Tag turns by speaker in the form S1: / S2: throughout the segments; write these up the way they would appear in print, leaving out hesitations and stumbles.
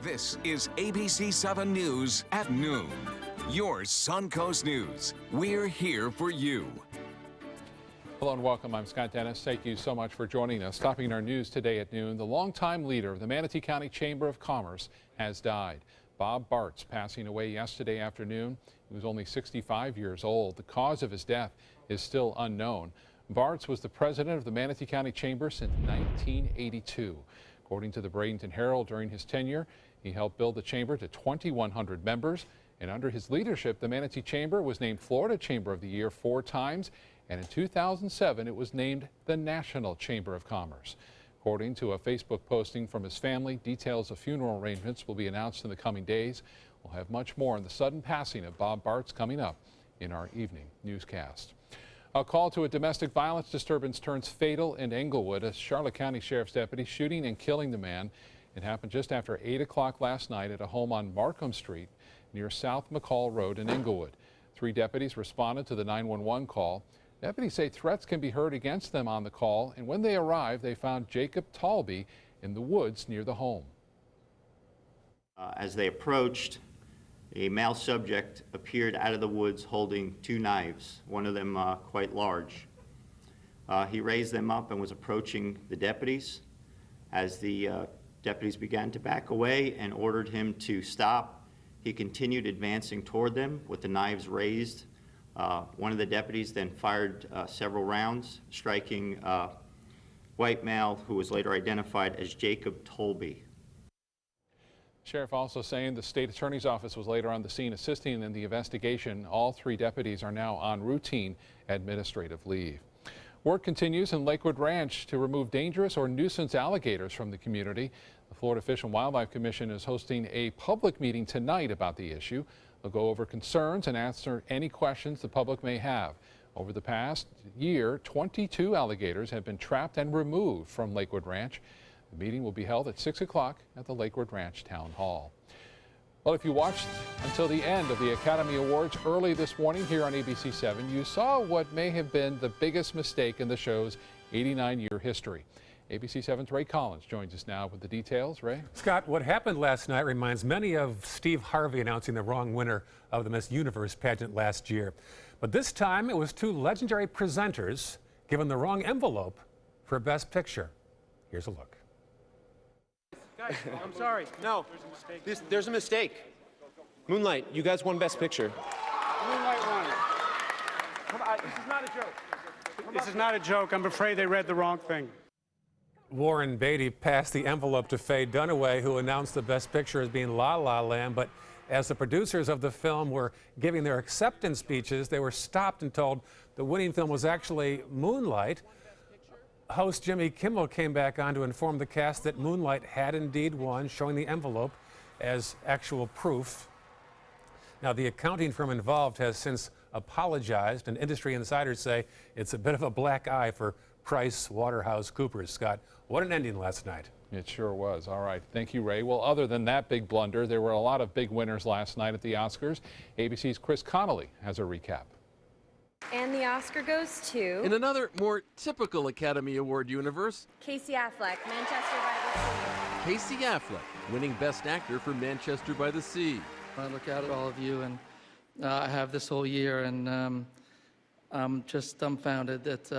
S1: This is ABC 7 News at noon. Your Suncoast News. We're here for you.
S2: Hello and welcome. I'm Scott Dennis. Thank you so much for joining us. Topping our news today at noon, the longtime leader of the Manatee County Chamber of Commerce has died. Bob Bartz passing away yesterday afternoon. He was only 65 years old. The cause of his death is still unknown. Bartz was the president of the Manatee County Chamber since 1982. According to the Bradenton Herald, during his tenure, he helped build the chamber to 2,100 members. And under his leadership, the Manatee Chamber was named Florida Chamber of the Year 4 times. And in 2007, it was named the National Chamber of Commerce. According to a Facebook posting from his family, details of funeral arrangements will be announced in the coming days. We'll have much more on the sudden passing of Bob Bartz coming up in our evening newscast. A call to a domestic violence disturbance turns fatal in Englewood. A Charlotte County Sheriff's deputy shooting and killing the man. It happened just after 8 o'clock last night at a home on Markham Street near South McCall Road in Englewood. 3 deputies responded to the 911 call. Deputies say threats can be heard against them on the call, and when they arrived, they found Jacob Talby in the woods near the home.
S3: As they approached, a male subject appeared out of the woods holding 2 knives, one of them quite large. He raised them up and was approaching the deputies. As the deputies began to back away and ordered him to stop, he continued advancing toward them with the knives raised. One of the deputies then fired several rounds, striking white male who was later identified as Jacob Tolby.
S2: Sheriff also saying the state attorney's office was later on the scene assisting in the investigation. All 3 deputies are now on routine administrative leave. Work continues in Lakewood Ranch to remove dangerous or nuisance alligators from the community. The Florida Fish and Wildlife Commission is hosting a public meeting tonight about the issue. They'll go over concerns and answer any questions the public may have. Over the past year, 22 alligators have been trapped and removed from Lakewood Ranch. The meeting will be held at 6 o'clock at the Lakewood Ranch Town Hall. Well, if you watched until the end of the Academy Awards early this morning here on ABC 7, you saw what may have been the biggest mistake in the show's 89-year history. ABC 7's Ray Collins joins us now with the details. Ray?
S4: Scott, what happened last night reminds many of Steve Harvey announcing the wrong winner of the Miss Universe pageant last year. But this time it was 2 legendary presenters given the wrong envelope for Best Picture. Here's a look.
S5: Guys, I'm sorry. No, there's a mistake. Moonlight, you guys won Best Picture.
S6: Moonlight won. Come on, this is not a joke. This is not a joke. I'm afraid they read the wrong thing.
S4: Warren Beatty passed the envelope to Faye Dunaway, who announced the Best Picture as being La La Land. But as the producers of the film were giving their acceptance speeches, they were stopped and told the winning film was actually Moonlight. Host Jimmy Kimmel came back on to inform the cast that Moonlight had indeed won, showing the envelope as actual proof. Now, the accounting firm involved has since apologized, and industry insiders say it's a bit of a black eye for Price Waterhouse Coopers. Scott, what an ending last night.
S2: It sure was. All right. Thank you, Ray. Well, other than that big blunder, there were a lot of big winners last night at the Oscars. ABC's Chris Connolly has a recap.
S7: And the Oscar goes to...
S8: In another more typical Academy Award universe,
S7: Casey Affleck, Manchester by the Sea.
S8: Casey Affleck winning Best Actor for Manchester by the Sea.
S9: I look out at all of you, and I have this whole year, and I'm just dumbfounded that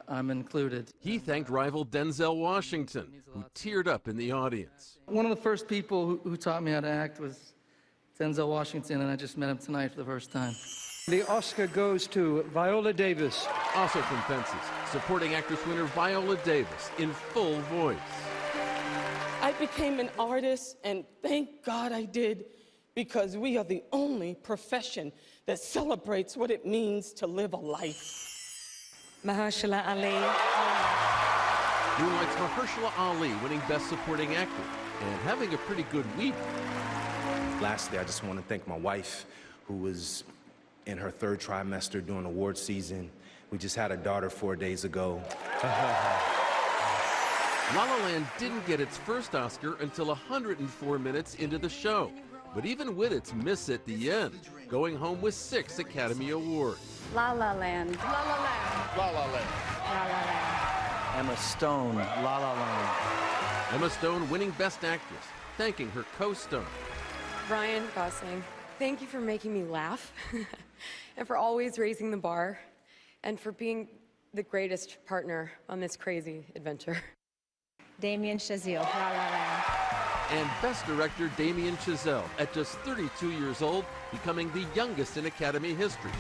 S9: I'm included.
S8: He thanked rival Denzel Washington, who teared up in the audience.
S9: One of the first people who taught me how to act was Denzel Washington, and I just met him tonight for the first time.
S6: The Oscar goes to Viola Davis.
S8: Also from Fences, supporting actress winner Viola Davis in full voice.
S10: I became an artist, and thank God I did, because we are the only profession that celebrates what it means to live a life.
S11: Mahershala Ali.
S8: Moonlight's Mahershala Ali winning Best Supporting Actor and having a pretty good week.
S12: Lastly, I just want to thank my wife, who was in her 3rd trimester during award season. We just had a daughter 4 days ago.
S8: La La Land didn't get its first Oscar until 104 minutes into the show. But even with its miss at the end, going home with 6 Academy Awards.
S7: La La Land.
S10: La La Land.
S5: La La Land.
S7: La La Land.
S13: Emma Stone, La La Land.
S8: Emma Stone winning Best Actress. thanking her co-star.
S11: Ryan Gosling, thank you for making me laugh and for always raising the bar and for being the greatest partner on this crazy adventure.
S13: Damien Chazelle, La La Land.
S8: And Best Director Damien Chazelle, at just 32 years old, becoming the youngest in Academy history.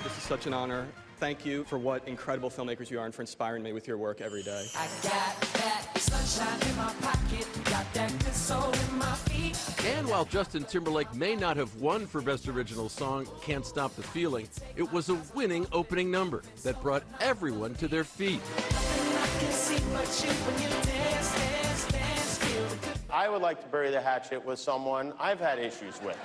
S14: This is such an honor. Thank you for what incredible filmmakers you are and for inspiring me with your work every day.
S15: I got that sunshine in my pocket, got that good soul in my feet.
S8: And while Justin Timberlake may not have won for Best Original Song, Can't Stop the Feeling, it was a winning opening number that brought everyone to their feet.
S16: I would like to bury the hatchet with someone I've had issues with.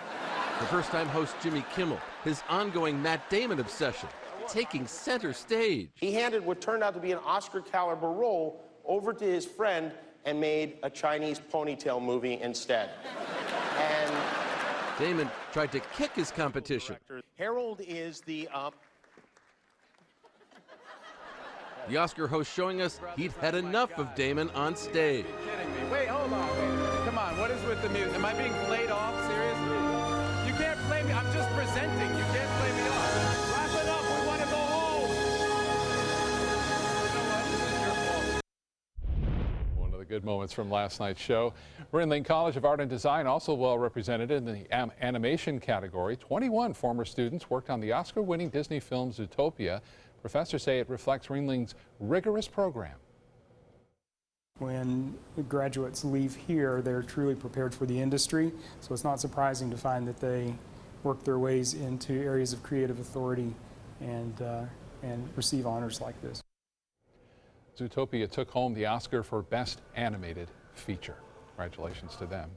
S8: The first-time host Jimmy Kimmel, his ongoing Matt Damon obsession, taking center stage.
S16: He handed what turned out to be an Oscar-caliber role over to his friend and made a Chinese ponytail movie instead. And
S8: Damon tried to kick his competition.
S16: Harold is the
S8: Oscar host showing us he'd had enough of Damon on stage.
S17: Kidding me. Wait, hold on. Wait. Come on, what is with the music? Am I being played off? Seriously? You can't play me. I'm just presenting. You can't play me off. Wrap it up. We want to go home. You know what? This is your fault.
S2: One of the good moments from last night's show. Ringling College of Art and Design also well represented in the animation category. 21 former students worked on the Oscar-winning Disney film Zootopia. Professors say it reflects Ringling's rigorous program.
S18: When graduates leave here, they're truly prepared for the industry, so it's not surprising to find that they work their ways into areas of creative authority and receive honors like this.
S2: Zootopia took home the Oscar for Best Animated Feature. Congratulations to them.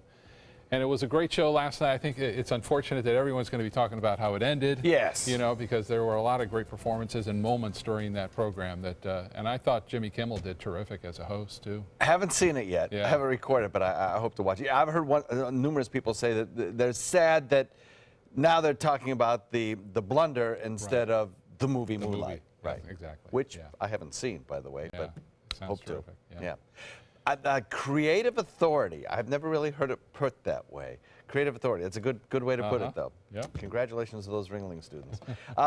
S2: And it was a great show last night. I think it's unfortunate that everyone's going to be talking about how it ended.
S19: Yes.
S2: You know, because there were a lot of great performances and moments during that program that, and I thought Jimmy Kimmel did terrific as a host too.
S19: I haven't seen it yet.
S2: Yeah.
S19: I haven't recorded it, but I hope to watch it. I've heard numerous people say that they're sad that now they're talking about the blunder instead of the movie Moonlight.
S2: Right. Yeah, exactly.
S19: Which I haven't seen, by the way, but
S2: sounds
S19: hope
S2: terrific.
S19: to. Yeah. Creative authority. I've never really heard it put that way. Creative authority. That's a good way to put it, though.
S2: Yep.
S19: Congratulations to those Ringling students.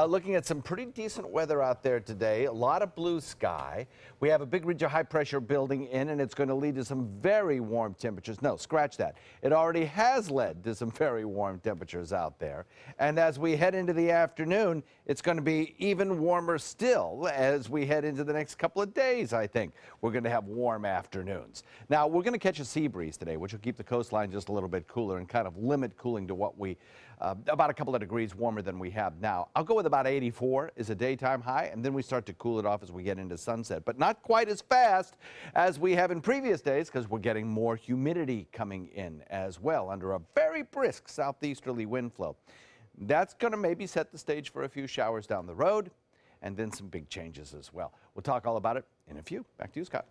S19: Looking at some pretty decent weather out there today. A lot of blue sky. We have a big ridge of high pressure building in, and it's going to lead to some very warm temperatures. No, scratch that. It already has led to some very warm temperatures out there. And as we head into the afternoon, it's going to be even warmer still as we head into the next couple of days, I think. We're going to have warm afternoons. Now, we're going to catch a sea breeze today, which will keep the coastline just a little bit cooler and kind of limit cooling to what we, about a couple of degrees warmer than we have now. I'll go with about 84 is a daytime high, and then we start to cool it off as we get into sunset, but not quite as fast as we have in previous days because we're getting more humidity coming in as well under a very brisk southeasterly wind flow. That's going to maybe set the stage for a few showers down the road and then some big changes as well. We'll talk all about it in a few. Back to you, Scott.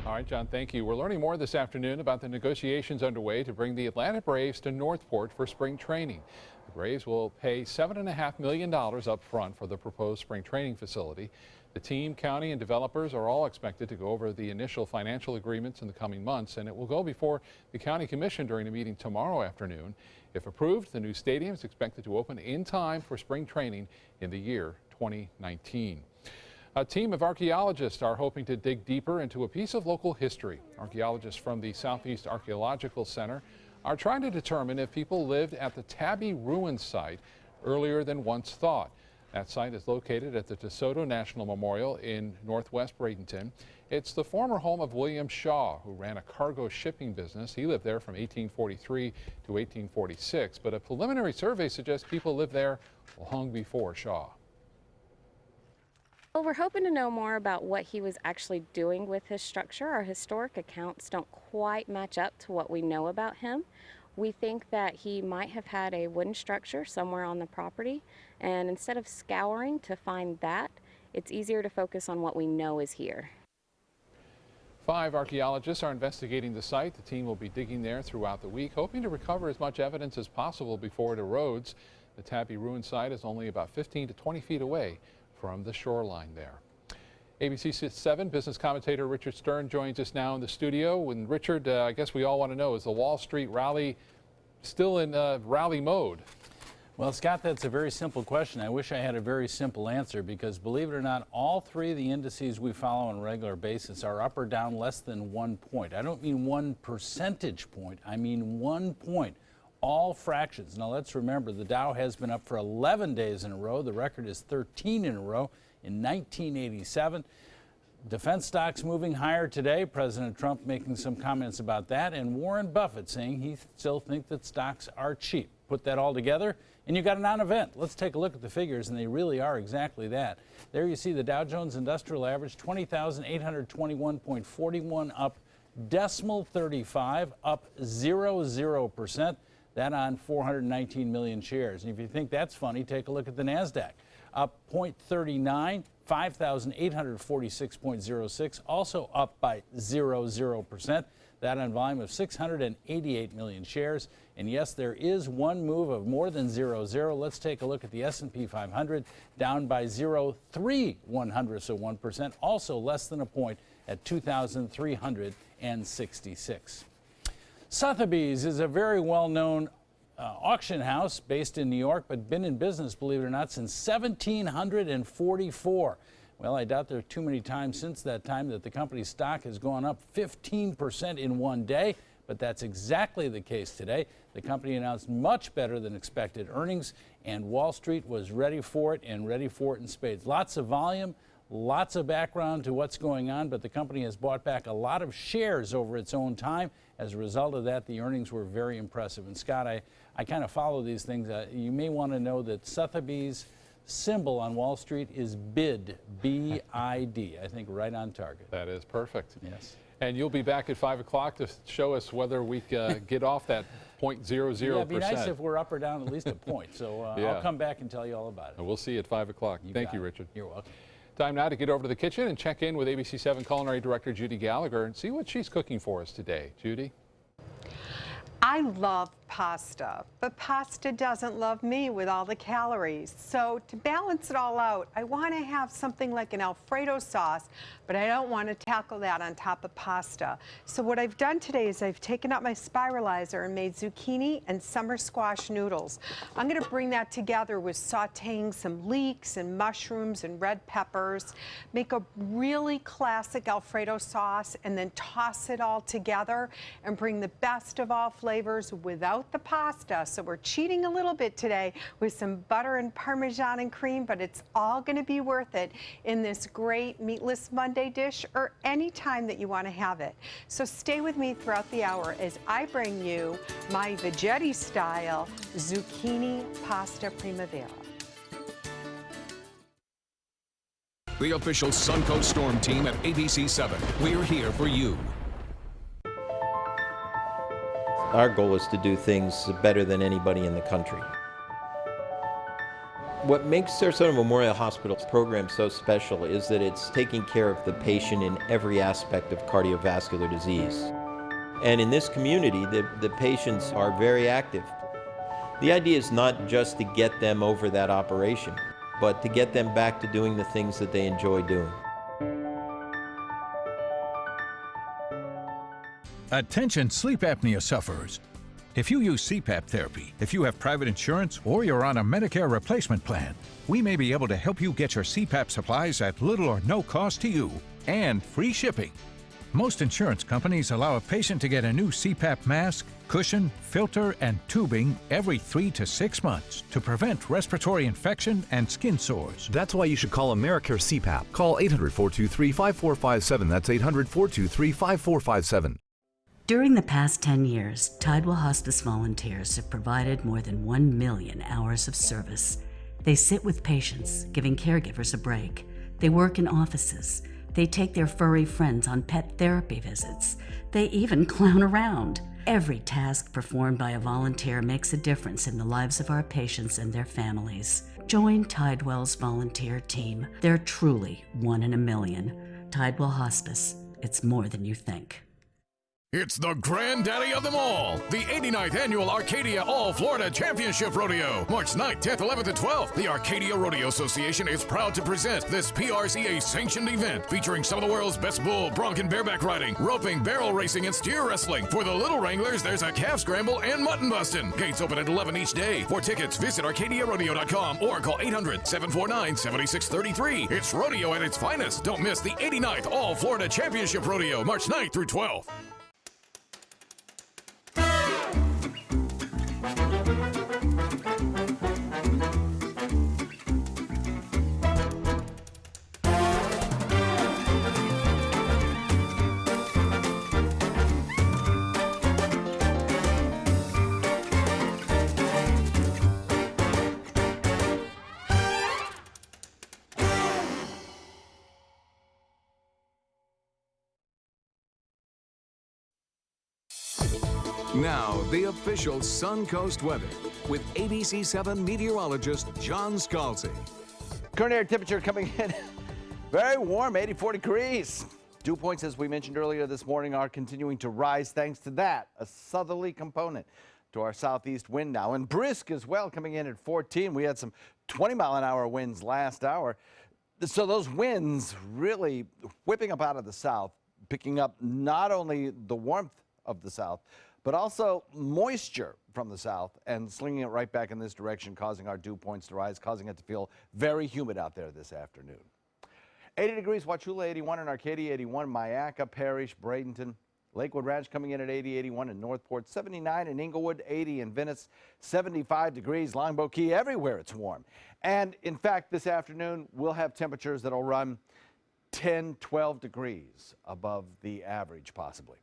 S2: All right, John, thank you. We're learning more this afternoon about the negotiations underway to bring the Atlanta Braves to Northport for spring training. The Braves will pay $7.5 million up front for the proposed spring training facility. The team, county, and developers are all expected to go over the initial financial agreements in the coming months, and it will go before the county commission during a meeting tomorrow afternoon. If approved, the new stadium is expected to open in time for spring training in the year 2019. A team of archaeologists are hoping to dig deeper into a piece of local history. Archaeologists from the Southeast Archaeological Center are trying to determine if people lived at the Tabby Ruins site earlier than once thought. That site is located at the DeSoto National Memorial in northwest Bradenton. It's the former home of William Shaw, who ran a cargo shipping business. He lived there from 1843 to 1846, but a preliminary survey suggests people lived there long before Shaw.
S7: Well, we're hoping to know more about what he was actually doing with his structure. Our historic accounts don't quite match up to what we know about him. We think that he might have had a wooden structure somewhere on the property, and instead of scouring to find that, it's easier to focus on what we know is here.
S2: 5 archaeologists are investigating the site. The team will be digging there throughout the week, hoping to recover as much evidence as possible before it erodes. The Tabby Ruins site is only about 15 to 20 feet away from the shoreline there. ABC 7 business commentator Richard Stern joins us now in the studio. And Richard, I guess we all want to know, is the Wall Street rally still in rally mode?
S20: Well, Scott, that's a very simple question. I wish I had a very simple answer because, believe it or not, all three of the indices we follow on a regular basis are up or down less than 1 point. I don't mean 1 percentage point. I mean 1 point. All fractions. Now, let's remember, the Dow has been up for 11 days in a row. The record is 13 in a row in 1987. Defense stocks moving higher today. President Trump making some comments about that, and Warren Buffett saying he still thinks that stocks are cheap. Put that all together, and you got a non-event. Let's take a look at the figures, and they really are exactly that. There you see the Dow Jones Industrial Average, 20,821.41, up 0.35, up 0.00%. That on 419 million shares. And if you think that's funny, take a look at the NASDAQ. Up 0.39, 5,846.06, also up by 0.00%. That on volume of 688 million shares. And yes, there is one move of more than 0.00. Let's take a look at the S&P 500, down by 0.31%, also less than a point at 2,366. Sotheby's is a very well-known auction house based in New York, but been in business, believe it or not, since 1744. Well, I doubt there are too many times since that time that the company's stock has gone up 15% in one day, but that's exactly the case today. The company announced much better than expected earnings, and Wall Street was ready for it and ready for it in spades. Lots of volume, lots of background to what's going on, but the company has bought back a lot of shares over its own time. As a result of that, the earnings were very impressive. And Scott, I kind of follow these things. You may want to know that Sotheby's symbol on Wall Street is BID, B-I-D. I think right on target.
S2: That is perfect.
S20: Yes.
S2: And you'll be back at 5 o'clock to show us whether we get off that 0.00%.
S20: Yeah, it'd be nice if we're up or down at least a point. So
S2: yeah.
S20: I'll come back and tell you all about it.
S2: And we'll see you at 5 o'clock. Thank you, Richard.
S20: You're welcome.
S2: Time now to get over to the kitchen and check in with ABC 7 Culinary Director Judy Gallagher and see what she's cooking for us today. Judy?
S21: I love pasta, but pasta doesn't love me with all the calories. So to balance it all out, I want to have something like an Alfredo sauce, but I don't want to tackle that on top of pasta. So what I've done today is I've taken out my spiralizer and made zucchini and summer squash noodles. I'm going to bring that together with sauteing some leeks and mushrooms and red peppers, make a really classic Alfredo sauce, and then toss it all together and bring the best of all flavors without the pasta. So we're cheating a little bit today with some butter and Parmesan and cream, but it's all going to be worth it in this great meatless Monday dish or any time that you want to have it. So stay with me throughout the hour as I bring you my Veggetti style zucchini pasta primavera.
S1: The official Suncoast Storm team at ABC 7. We're here for you.
S22: Our goal is to do things better than anybody in the country. What makes Sarasota Memorial Hospital's program so special is that it's taking care of the patient in every aspect of cardiovascular disease. And in this community, the patients are very active. The idea is not just to get them over that operation, but to get them back to doing the things that they enjoy doing.
S23: Attention sleep apnea sufferers. If you use CPAP therapy, if you have private insurance, or you're on a Medicare replacement plan, we may be able to help you get your CPAP supplies at little or no cost to you and free shipping. Most insurance companies allow a patient to get a new CPAP mask, cushion, filter, and tubing every 3 to 6 months to prevent respiratory infection and skin sores.
S24: That's why you should call Americare CPAP. Call 800-423-5457. That's 800-423-5457.
S25: During the past 10 years, Tidewell Hospice volunteers have provided more than 1 million hours of service. They sit with patients, giving caregivers a break. They work in offices. They take their furry friends on pet therapy visits. They even clown around. Every task performed by a volunteer makes a difference in the lives of our patients and their families. Join Tidewell's volunteer team. They're truly 1 in a million. Tidewell Hospice. It's more than you think.
S3: It's the granddaddy of them all, the 89th Annual Arcadia All-Florida Championship Rodeo. March 9th, 10th, 11th, and 12th, the Arcadia Rodeo Association is proud to present this PRCA-sanctioned event featuring some of the world's best bull, bronc, and bareback riding, roping, barrel racing, and steer wrestling. For the little wranglers, there's a calf scramble and mutton busting. Gates open at 11 each day. For tickets, visit arcadiarodeo.com or call 800-749-7633. It's rodeo at its finest. Don't miss the 89th All-Florida Championship Rodeo, March 9th through 12th.
S1: Now, the official Suncoast weather with ABC7 meteorologist John Scalzi.
S19: Current air temperature coming in very warm, 84 degrees. Dew points, as we mentioned earlier this morning, are continuing to rise thanks to that, a southerly component to our southeast wind now. And brisk as well, coming in at 14. We had some 20-mile-an-hour winds last hour. So those winds really whipping up out of the south, picking up not only the warmth of the south, but also moisture from the south and slinging it right back in this direction, causing our dew points to rise, causing it to feel very humid out there this afternoon. 80 degrees, Wauchula 81, in Arcadia 81, Myakka, Parrish, Bradenton, Lakewood Ranch coming in at 80, 81 in Northport, 79 in Inglewood, 80 in Venice, 75 degrees, Longboat Key, everywhere it's warm. And in fact, this afternoon, we'll have temperatures that'll run 10, 12 degrees above the average, possibly.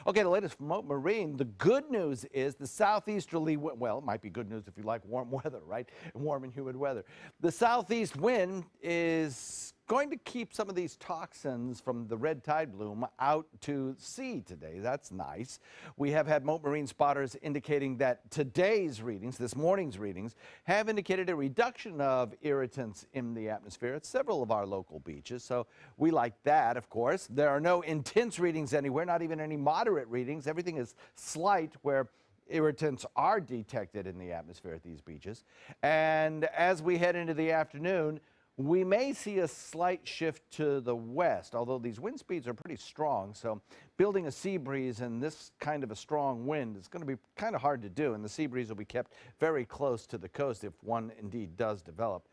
S19: Okay, the latest from Mote Marine. The good news is the southeasterly wind, well, it might be good news if you like warm weather, right? Warm and humid weather. The southeast wind is going to keep some of these toxins from the red tide bloom out to sea today. That's nice. We have had Mote Marine spotters indicating that today's readings, this morning's readings, have indicated a reduction of irritants in the atmosphere at several of our local beaches. So we like that, of course. There are no intense readings anywhere, not even any moderate readings. Everything is slight where irritants are detected in the atmosphere at these beaches. And as we head into the afternoon, we may see a slight shift to the west, although these wind speeds are pretty strong. So building a sea breeze in this kind of a strong wind is going to be kind of hard to do, and the sea breeze will be kept very close to the coast if one indeed does develop.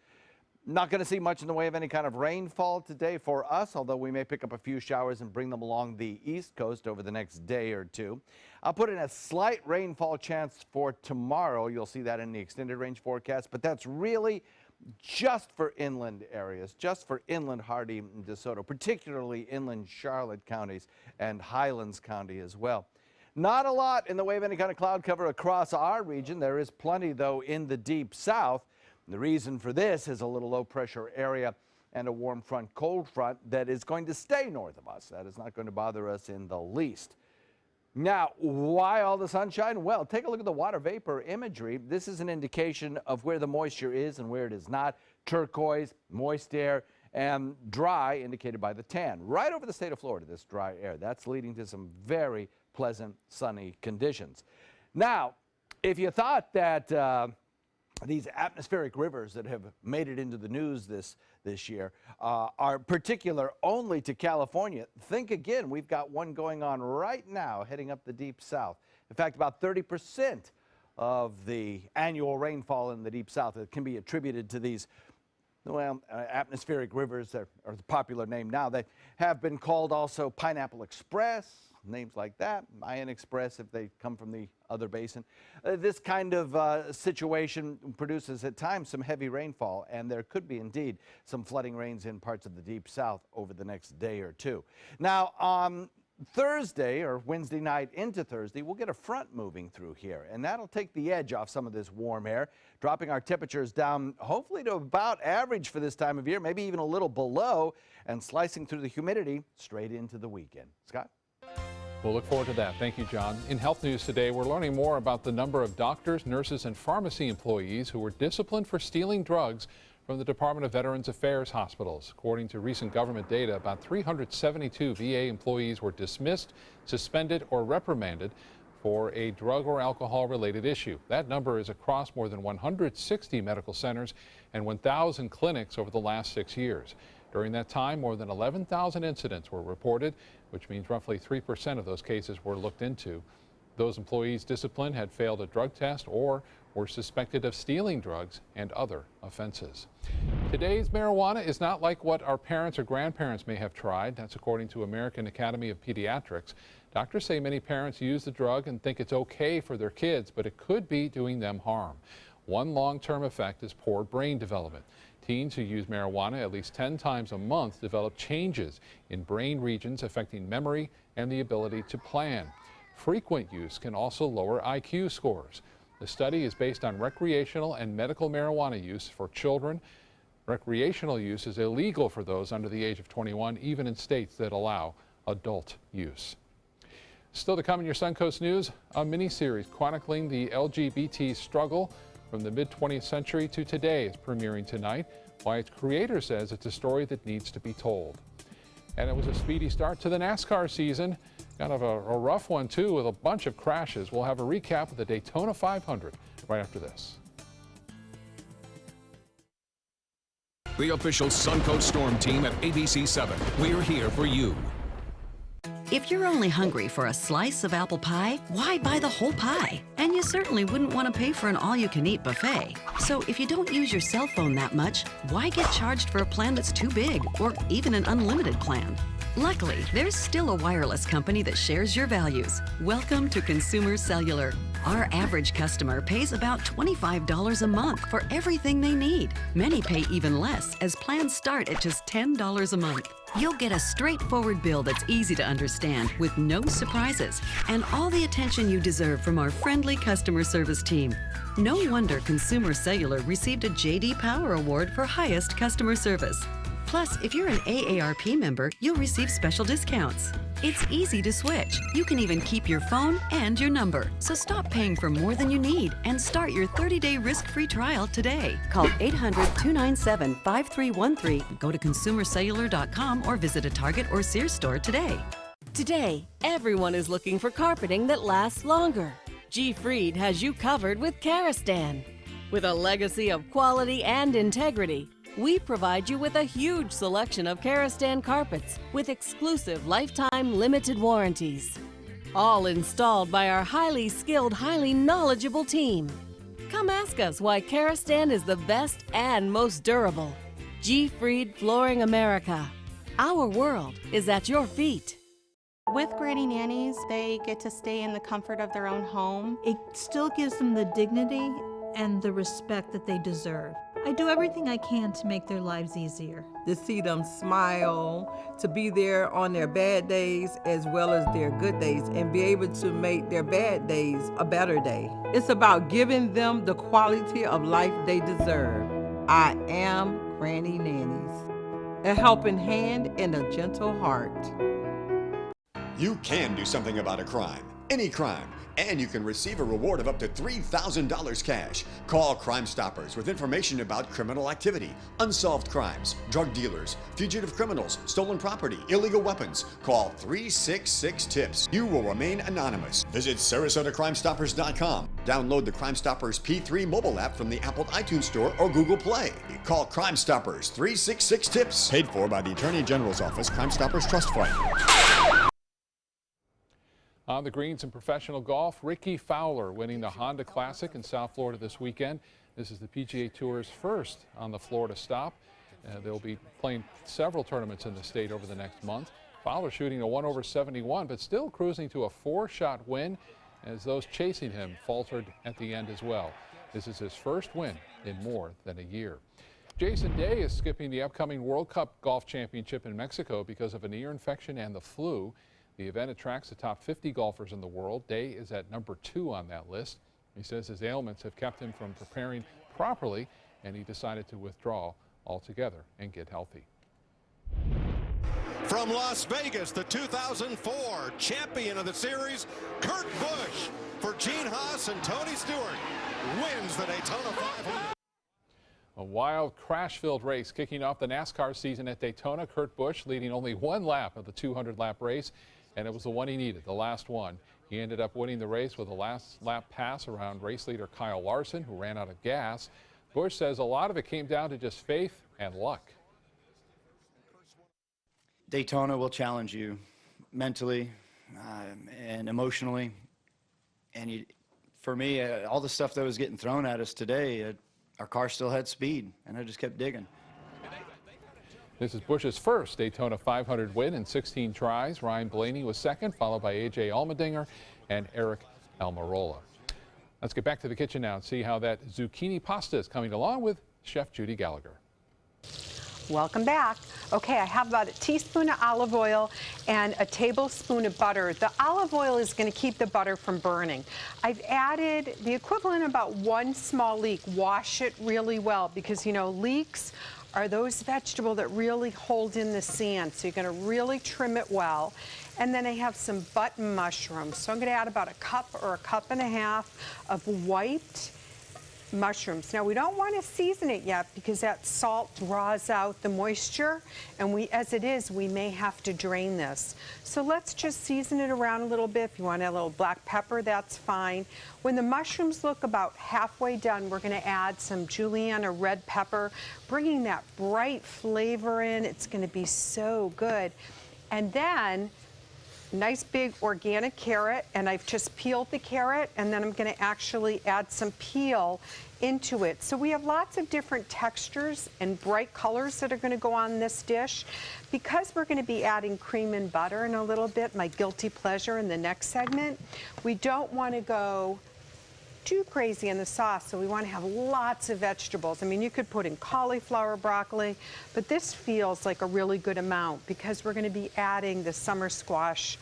S19: Not going to see much in the way of any kind of rainfall today for us, although we may pick up a few showers and bring them along the east coast over the next day or two. I'll put in a slight rainfall chance for tomorrow. You'll see that in the extended range forecast, but that's really just for inland areas, just for inland Hardee and DeSoto, particularly inland Charlotte counties and Highlands County as well. Not a lot in the way of any kind of cloud cover across our region. There is plenty, though, in the deep south. The reason for this is a little low pressure area and a warm front, cold front that is going to stay north of us. That is not going to bother us in the least. Now, why all the sunshine? Well, take a look at the water vapor imagery. This is an indication of where the moisture is and where it is not. Turquoise, moist air, and dry, indicated by the tan. Right over the state of Florida, this dry air. That's leading to some very pleasant, sunny conditions. Now, if you thought that these atmospheric rivers that have made it into the news this year are particular only to California, think again. We've got one going on right now heading up the deep south. In fact, about 30% of the annual rainfall in the deep south can be attributed to these, well, atmospheric rivers, are the popular name now. They have been called also Pineapple Express, names like that, Mayan Express if they come from the other basin. This kind of situation produces at times some heavy rainfall, and there could be indeed some flooding rains in parts of the deep south over the next day or two. Now, on Thursday or Wednesday night into Thursday, we'll get a front moving through here, and that'll take the edge off some of this warm air, dropping our temperatures down hopefully to about average for this time of year, maybe even a little below, and slicing through the humidity straight into the weekend. Scott?
S2: We'll look forward to that. Thank you, John. In health news today, we're learning more about the number of doctors, nurses, and pharmacy employees who were disciplined for stealing drugs from the Department of Veterans Affairs hospitals. According to recent government data, about 372 VA employees were dismissed, suspended, or reprimanded for a drug or alcohol-related issue. That number is across more than 160 medical centers and 1,000 clinics over the last 6 years. During that time, more than 11,000 incidents were reported, which means roughly 3% of those cases were looked into. Those employees disciplined had failed a drug test or were suspected of stealing drugs and other offenses. Today's marijuana is not like what our parents or grandparents may have tried. That's according to American Academy of Pediatrics. Doctors say many parents use the drug and think it's okay for their kids, but it could be doing them harm. One long-term effect is poor brain development. Teens who use marijuana at least 10 times a month develop changes in brain regions affecting memory and the ability to plan. Frequent use can also lower IQ scores. The study is based on recreational and medical marijuana use for children. Recreational use is illegal for those under the age of 21, even in states that allow adult use. Still to come in your Suncoast News, a mini-series chronicling the LGBT struggle from the mid-20th century to today is premiering tonight. Why its creator says it's a story that needs to be told. And it was a speedy start to the NASCAR season. Kind of a rough one, too, with a bunch of crashes. We'll have a recap of the Daytona 500 right after this.
S1: The official Suncoast Storm team at ABC 7. We're here for you.
S4: If you're only hungry for a slice of apple pie, why buy the whole pie? And you certainly wouldn't want to pay for an all-you-can-eat buffet. So if you don't use your cell phone that much, why get charged for a plan that's too big, or even an unlimited plan? Luckily, there's still a wireless company that shares your values. Welcome to Consumer Cellular. Our average customer pays about $25 a month for everything they need. Many pay even less, as plans start at just $10 a month. You'll get a straightforward bill that's easy to understand with no surprises and all the attention you deserve from our friendly customer service team. No wonder Consumer Cellular received a J.D. Power Award for highest customer service. Plus, if you're an AARP member, you'll receive special discounts. It's easy to switch. You can even keep your phone and your number. So stop paying for more than you need and start your 30-day risk-free trial today. Call 800-297-5313. Go to consumercellular.com or visit a Target or Sears store today.
S6: Today, everyone is looking for carpeting that lasts longer. G. Fried has you covered with Karastan. With a legacy of quality and integrity, we provide you with a huge selection of Karastan carpets with exclusive lifetime limited warranties. All installed by our highly skilled, highly knowledgeable team. Come ask us why Karastan is the best and most durable. G. Fried Flooring America. Our world is at your feet.
S9: With Granny Nannies, they get to stay in the comfort of their own home. It still gives them the dignity and the respect that they deserve. I do everything I can to make their lives easier.
S10: To see them smile, to be there on their bad days as well as their good days, and be able to make their bad days a better day. It's about giving them the quality of life they deserve. I am Granny Nannies, a helping hand and a gentle heart.
S12: You can do something about a crime, any crime, and you can receive a reward of up to $3,000 cash. Call Crime Stoppers with information about criminal activity, unsolved crimes, drug dealers, fugitive criminals, stolen property, illegal weapons. Call 366-TIPS. You will remain anonymous. Visit SarasotaCrimeStoppers.com. Download the Crime Stoppers P3 mobile app from the Apple iTunes Store or Google Play. Call Crime Stoppers 366-TIPS. Paid for by the Attorney General's Office, Crime Stoppers Trust Fund.
S2: On the greens in professional golf, Ricky Fowler winning the Honda Classic in South Florida this weekend. This is the PGA Tour's first on the Florida stop. They'll be playing several tournaments in the state over the next month. Fowler shooting a 1/71, but still cruising to a 4-shot win as those chasing him faltered at the end as well. This is his first win in more than a year. Jason Day is skipping the upcoming World Cup Golf Championship in Mexico because of an ear infection and the flu. The event attracts the top 50 golfers in the world. Day is at number 2 on that list. He says his ailments have kept him from preparing properly, and he decided to withdraw altogether and get healthy.
S26: From Las Vegas, the 2004 champion of the series, Kurt Busch, for Gene Haas and Tony Stewart, wins the Daytona 500.
S2: A wild crash-filled race kicking off the NASCAR season at Daytona. Kurt Busch leading only one lap of the 200-lap race, and it was the one he needed, the last one. He ended up winning the race with a last lap pass around race leader Kyle Larson, who ran out of gas. Busch says a lot of it came down to just faith and luck.
S5: Daytona will challenge you mentally and emotionally. And for me, all the stuff that was getting thrown at us today, our car still had speed, and I just kept digging.
S2: This is Busch's first Daytona 500 win in 16 tries. Ryan Blaney was second, followed by A.J. Allmendinger and Eric Almirola. Let's get back to the kitchen now and see how that zucchini pasta is coming along with Chef Judy Gallagher.
S21: Welcome back. Okay, I have about a teaspoon of olive oil and a tablespoon of butter. The olive oil is going to keep the butter from burning. I've added the equivalent of about 1 small leek. Wash it really well because, you know, leeks are those vegetables that really hold in the sand. So you're going to really trim it well. And then I have some button mushrooms. So I'm going to add about a cup or a cup and a half of wiped mushrooms. Now we don't want to season it yet because that salt draws out the moisture, and as it is, we may have to drain this. So let's just season it around a little bit. If you want to add a little black pepper, that's fine. When the mushrooms look about halfway done, we're going to add some julienne red pepper, bringing that bright flavor in. It's going to be so good. And then nice big organic carrot, and I've just peeled the carrot, and then I'm going to actually add some peel into it. So we have lots of different textures and bright colors that are going to go on this dish. Because we're going to be adding cream and butter in a little bit, my guilty pleasure in the next segment, we don't want to go too crazy in the sauce, so we want to have lots of vegetables. I mean, you could put in cauliflower, broccoli, but this feels like a really good amount because we're going to be adding the summer squash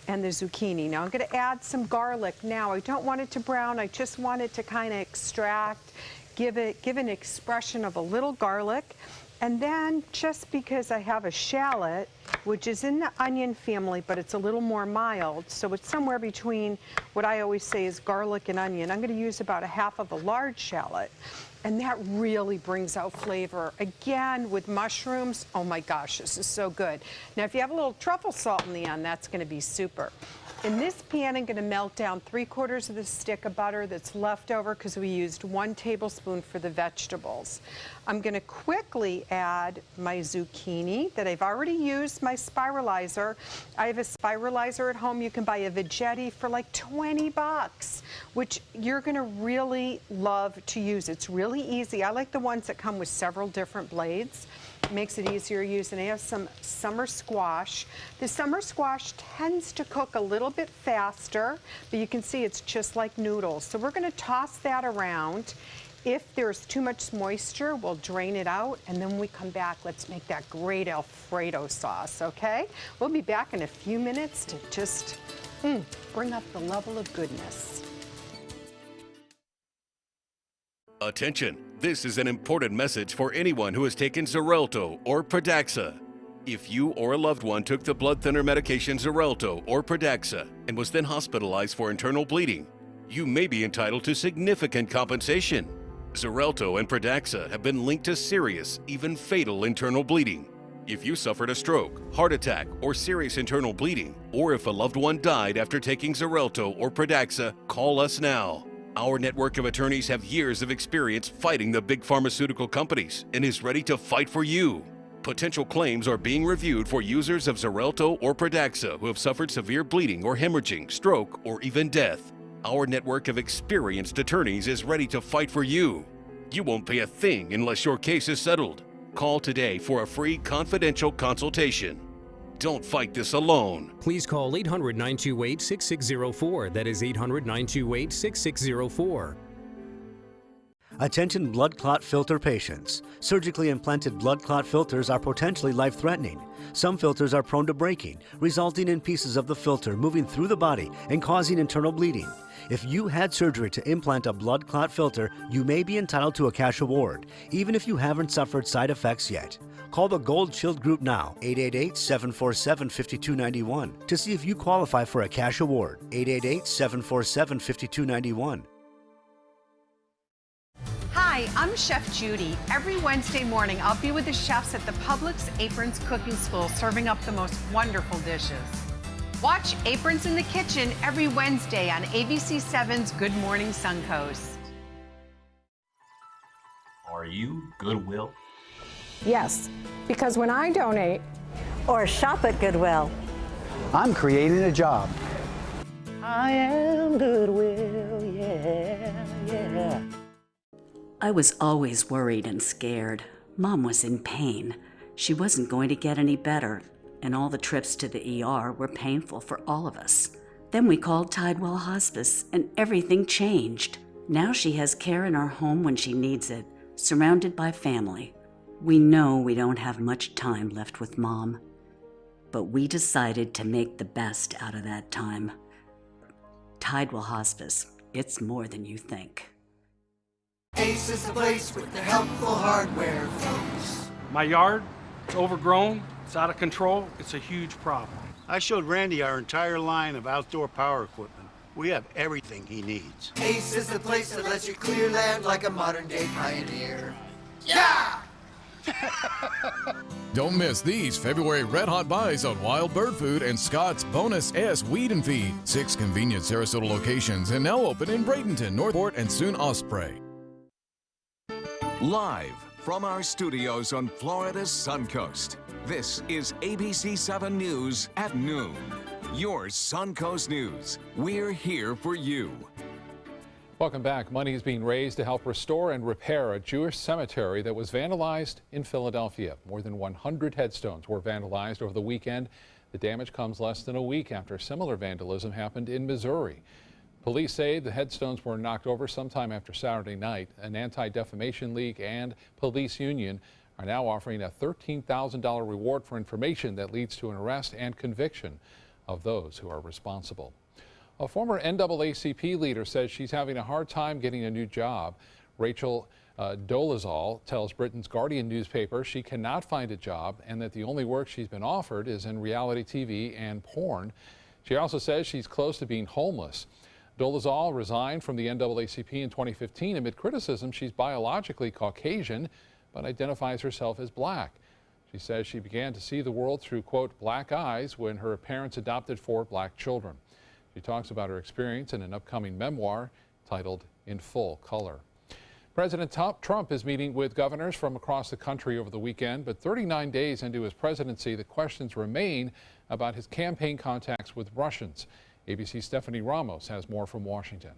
S21: and the zucchini. Now I'm going to add some garlic. Now I don't want it to brown, I just want it to kind of extract, give an expression of a little garlic. And then just because I have a shallot, which is in the onion family, but it's a little more mild, so it's somewhere between what I always say is garlic and onion. I'm going to use about a half of a large shallot, and that really brings out flavor. Again, with mushrooms, oh my gosh, this is so good. Now, if you have a little truffle salt in the end, that's going to be super. In this pan, I'm going to melt down 3/4 of the stick of butter that's left over because we used 1 tablespoon for the vegetables. I'm going to quickly add my zucchini that I've already used my spiralizer. I have a spiralizer at home. You can buy a Vegetti for like 20 bucks, which you're going to really love to use. It's really easy. I like the ones that come with several different blades. It makes it easier to use. And I have some summer squash. The summer squash tends to cook a little bit faster, but you can see it's just like noodles. So we're going to toss that around. If there's too much moisture, we'll drain it out, and then when we come back, let's make that great Alfredo sauce, okay? We'll be back in a few minutes to just bring up the level of goodness.
S11: Attention, this is an important message for anyone who has taken Xarelto or Pradaxa. If you or a loved one took the blood thinner medication Xarelto or Pradaxa and was then hospitalized for internal bleeding, you may be entitled to significant compensation. Xarelto and Pradaxa have been linked to serious, even fatal internal bleeding. If you suffered a stroke, heart attack, or serious internal bleeding, or if a loved one died after taking Xarelto or Pradaxa, call us now. Our network of attorneys have years of experience fighting the big pharmaceutical companies and is ready to fight for you. Potential claims are being reviewed for users of Xarelto or Pradaxa who have suffered severe bleeding or hemorrhaging, stroke, or even death. Our network of experienced attorneys is ready to fight for you. You won't pay a thing unless your case is settled. Call today for a free confidential consultation. Don't fight this alone.
S13: Please call 800-928-6604. That is 800-928-6604.
S14: Attention blood clot filter patients. Surgically implanted blood clot filters are potentially life-threatening. Some filters are prone to breaking, resulting in pieces of the filter moving through the body and causing internal bleeding. If you had surgery to implant a blood clot filter, you may be entitled to a cash award, even if you haven't suffered side effects yet. Call the Gold Shield Group now, 888-747-5291, to see if you qualify for a cash award, 888-747-5291.
S21: Hi, Hi, I'm Chef Judy. Every Wednesday morning, I'll be with the chefs at the Publix Aprons Cooking School serving up the most wonderful dishes. Watch Aprons in the Kitchen every Wednesday on ABC7's Good Morning Suncoast.
S8: Are you Goodwill?
S13: Yes, because when I donate
S15: or shop at Goodwill,
S16: I'm creating a job.
S15: I am Goodwill, yeah.
S25: I was always worried and scared. Mom was in pain. She wasn't going to get any better, and all the trips to the ER were painful for all of us. Then we called Tidewell Hospice, and everything changed. Now she has care in our home when she needs it, surrounded by family. We know we don't have much time left with Mom, but we decided to make the best out of that time. Tidewell Hospice, it's more than you think.
S17: Ace is the place with the helpful hardware, folks.
S18: My yard, it's overgrown, it's out of control, it's a huge problem.
S27: I showed Randy our entire line of outdoor power equipment. We have everything he needs.
S17: Ace is the place that lets you clear land like a modern-day pioneer. Yeah!
S3: Don't miss these February Red Hot buys on wild bird food and Scott's Bonus S Weed and Feed. 6 convenient Sarasota locations and now open in Bradenton, Northport, and soon Osprey.
S1: Live from our studios on Florida's Suncoast, this is ABC 7 News at noon. Your Suncoast News. We're here for you.
S2: Welcome back. Money is being raised to help restore and repair a Jewish cemetery that was vandalized in Philadelphia. More than 100 headstones were vandalized over the weekend. The damage comes less than a week after similar vandalism happened in Missouri. Police say the headstones were knocked over sometime after Saturday night. An anti-defamation league and police union are now offering a $13,000 reward for information that leads to an arrest and conviction of those who are responsible. A former NAACP leader says she's having a hard time getting a new job. Rachel Dolezal tells Britain's Guardian newspaper she cannot find a job and that the only work she's been offered is in reality TV and porn. She also says she's close to being homeless. Dolezal resigned from the NAACP in 2015 amid criticism she's biologically Caucasian but identifies herself as black. She says she began to see the world through, quote, black eyes when her parents adopted 4 black children. She talks about her experience in an upcoming memoir titled In Full Color. President Trump is meeting with governors from across the country over the weekend, but 39 days into his presidency, the questions remain about his campaign contacts with Russians. ABC's Stephanie Ramos has more from Washington.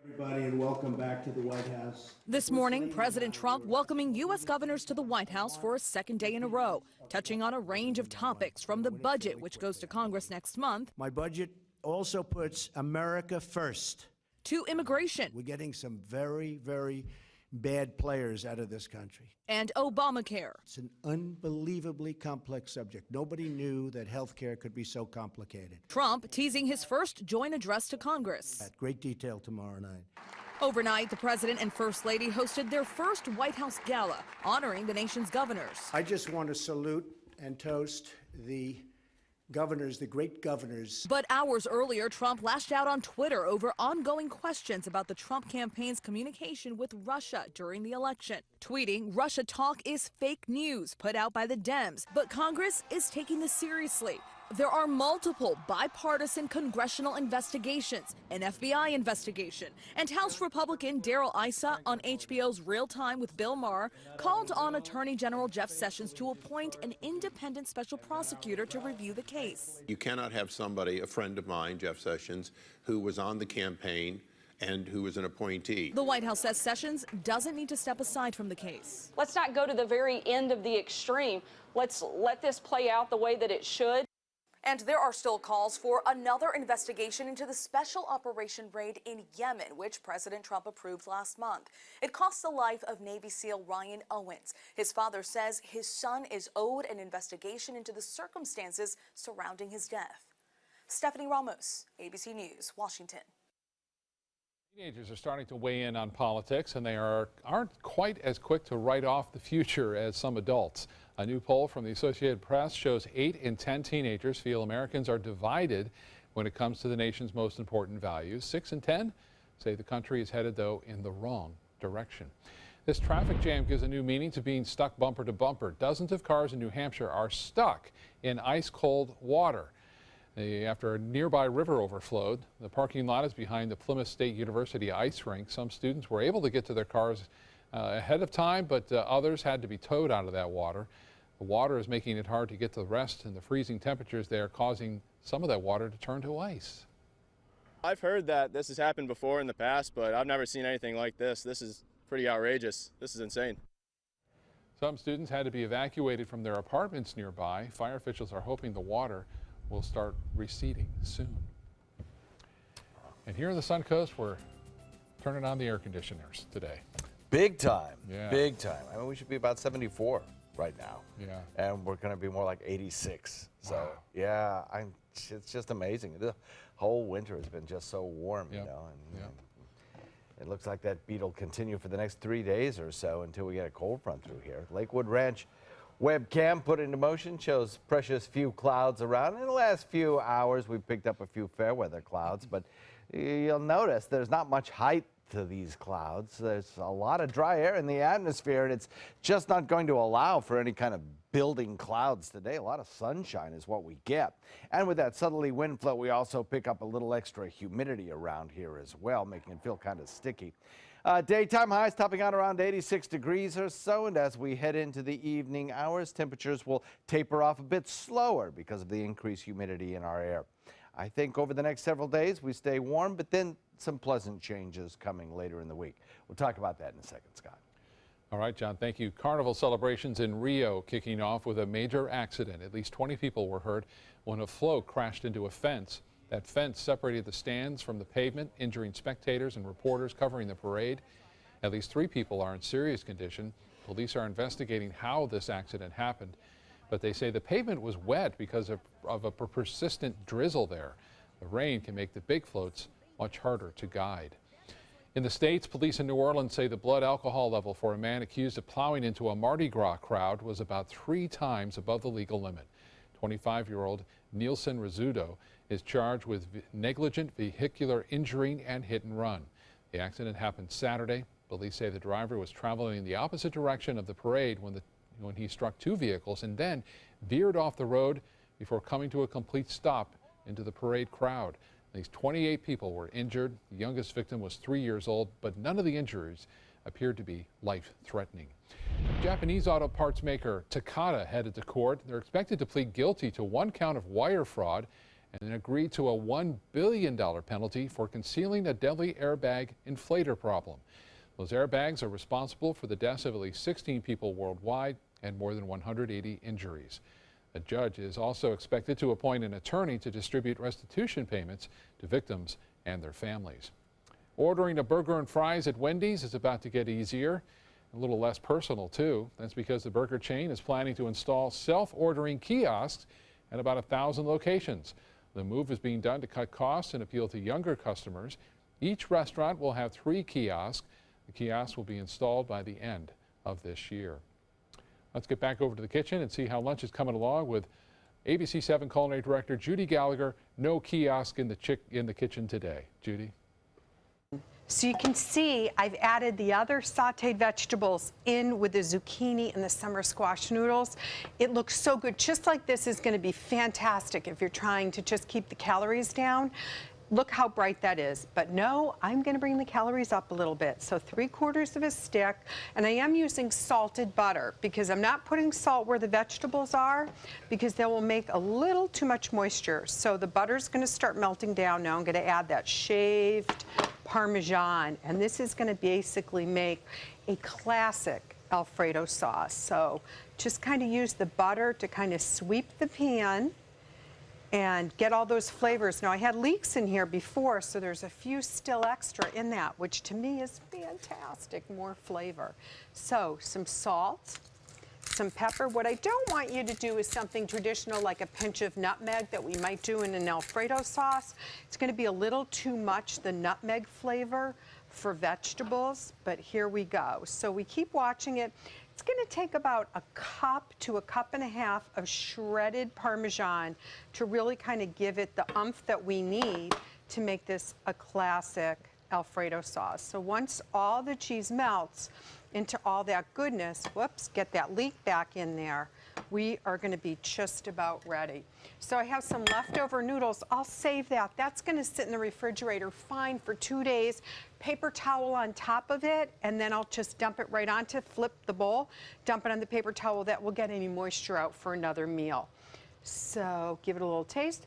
S28: Everybody, and welcome back to the White House.
S29: This morning, President Trump welcoming U.S. governors to the White House for a second day in a row, touching on a range of topics from the budget, which goes to Congress next month.
S28: My budget also puts America first.
S29: To immigration.
S28: We're getting some very, very bad players out of this country.
S29: And Obamacare.
S28: It's an unbelievably complex subject. Nobody knew that health care could be so complicated.
S29: Trump teasing his first joint address to Congress.
S28: At great detail tomorrow night.
S29: Overnight, the president and first lady hosted their first White House gala, honoring the nation's governors.
S28: I just want to salute and toast the governors, the great governors.
S29: But hours earlier, Trump lashed out on Twitter over ongoing questions about the Trump campaign's communication with Russia during the election. Tweeting, Russia talk is fake news put out by the Dems, but Congress is taking this seriously. There are multiple bipartisan congressional investigations, an FBI investigation, and House Republican Darrell Issa on HBO's Real Time with Bill Maher called on Attorney General Jeff Sessions to appoint an independent special prosecutor to review the case.
S30: You cannot have somebody, a friend of mine, Jeff Sessions, who was on the campaign and who was an appointee.
S29: The White House says Sessions doesn't need to step aside from the case.
S31: Let's not go to the very end of the extreme. Let's let this play out the way that it should.
S29: And there are still calls for another investigation into the special operation raid in Yemen, which President Trump approved last month. It cost the life of Navy SEAL Ryan Owens. His father says his son is owed an investigation into the circumstances surrounding his death. Stephanie Ramos, ABC News, Washington.
S2: Teenagers are starting to weigh in on politics, and they aren't quite as quick to write off the future as some adults. A new poll from the Associated Press shows 8 in 10 teenagers feel Americans are divided when it comes to the nation's most important values. 6 in 10 say the country is headed, though, in the wrong direction. This traffic jam gives a new meaning to being stuck bumper to bumper. Dozens of cars in New Hampshire are stuck in ice-cold water. After a nearby river overflowed, the parking lot is behind the Plymouth State University ice rink. Some students were able to get to their cars ahead of time, but others had to be towed out of that water. The water is making it hard to get to the rest, and the freezing temperatures there causing some of that water to turn to ice.
S4: I've heard that this has happened before in the past, but I've never seen anything like this. This is pretty outrageous. This is insane.
S2: Some students had to be evacuated from their apartments nearby. Fire officials are hoping the water will start receding soon. And here on the Suncoast, we're turning on the air conditioners today.
S6: Big time.
S2: Yeah.
S6: Big time. I mean, we should be about 74 right now.
S2: Yeah.
S6: And we're going to be more like 86. So,
S2: wow.
S6: Yeah, it's just amazing. The whole winter has been just so warm,
S2: yep.
S6: you know. And, it looks like that beat will continue for the next 3 days or so until we get a cold front through here. Lakewood Ranch webcam put into motion shows precious few clouds around. In the last few hours, we've picked up a few fair weather clouds, but you'll notice there's not much height to these clouds. There's a lot of dry air in the atmosphere, and it's just not going to allow for any kind of building clouds today. A lot of sunshine is what we get. And with that southerly wind flow, we also pick up a little extra humidity around here as well, making it feel kind of sticky. Daytime highs topping out around 86 degrees or so, and as we head into the evening hours, temperatures will taper off a bit slower because of the increased humidity in our air. I think over the next several days we stay warm, but then some pleasant changes coming later in the week. We'll talk about that in a second, Scott.
S2: All right, John, thank you. Carnival celebrations in Rio kicking off with a major accident. At least 20 people were hurt when a float crashed into a fence. That fence separated the stands from the pavement, injuring spectators and reporters covering the parade. At least 3 people are in serious condition. Police are investigating how this accident happened, but they say the pavement was wet because of a persistent drizzle there. The rain can make the big floats much harder to guide. In the States, police in New Orleans say the blood alcohol level for a man accused of plowing into a Mardi Gras crowd was about 3 times above the legal limit. 25-year-old Nielsen Rizzuto is charged with negligent vehicular injury and hit and run. The accident happened Saturday. Police say the driver was traveling in the opposite direction of the parade when he struck 2 vehicles and then veered off the road before coming to a complete stop into the parade crowd. At least 28 people were injured. The youngest victim was 3 years old, but none of the injuries appeared to be life-threatening. Japanese auto parts maker Takata headed to court. They're expected to plead guilty to 1 count of wire fraud and then agreed to a $1 billion penalty for concealing a deadly airbag inflator problem. Those airbags are responsible for the deaths of at least 16 people worldwide and more than 180 injuries. A judge is also expected to appoint an attorney to distribute restitution payments to victims and their families. Ordering a burger and fries at Wendy's is about to get easier, a little less personal too. That's because the burger chain is planning to install self-ordering kiosks at about 1,000 locations. The move is being done to cut costs and appeal to younger customers. Each restaurant will have 3 kiosks. The kiosks will be installed by the end of this year. Let's get back over to the kitchen and see how lunch is coming along with ABC 7 Culinary Director Judy Gallagher. No kiosk in the kitchen today. Judy.
S21: So you can see I've added the other sauteed vegetables in with the zucchini and the summer squash noodles. It looks so good. Just like this is going to be fantastic if you're trying to just keep the calories down. Look how bright that is. But no, I'm going to bring the calories up a little bit. So 3/4 of a stick, and I am using salted butter because I'm not putting salt where the vegetables are because they will make a little too much moisture. So the butter's going to start melting down now. I'm going to add that shaved Parmesan, and this is going to basically make a classic Alfredo sauce. So just kind of use the butter to kind of sweep the pan and get all those flavors. Now I had leeks in here before, so there's a few still extra in that, which to me is fantastic, more flavor. So some salt, some pepper. What I don't want you to do is something traditional like a pinch of nutmeg that we might do in an Alfredo sauce. It's going to be a little too much, the nutmeg flavor for vegetables, but here we go. So we keep watching it. It's going to take about 1 cup to 1.5 cups of shredded Parmesan to really kind of give it the oomph that we need to make this a classic Alfredo sauce. So once all the cheese melts into all that goodness, whoops, get that leek back in there, we are going to be just about ready. So I have some leftover noodles. I'll save that. That's going to sit in the refrigerator fine for 2 days. Paper towel on top of it, and then I'll just dump it right onto, flip the bowl, dump it on the paper towel. That will get any moisture out for another meal. So give it a little taste.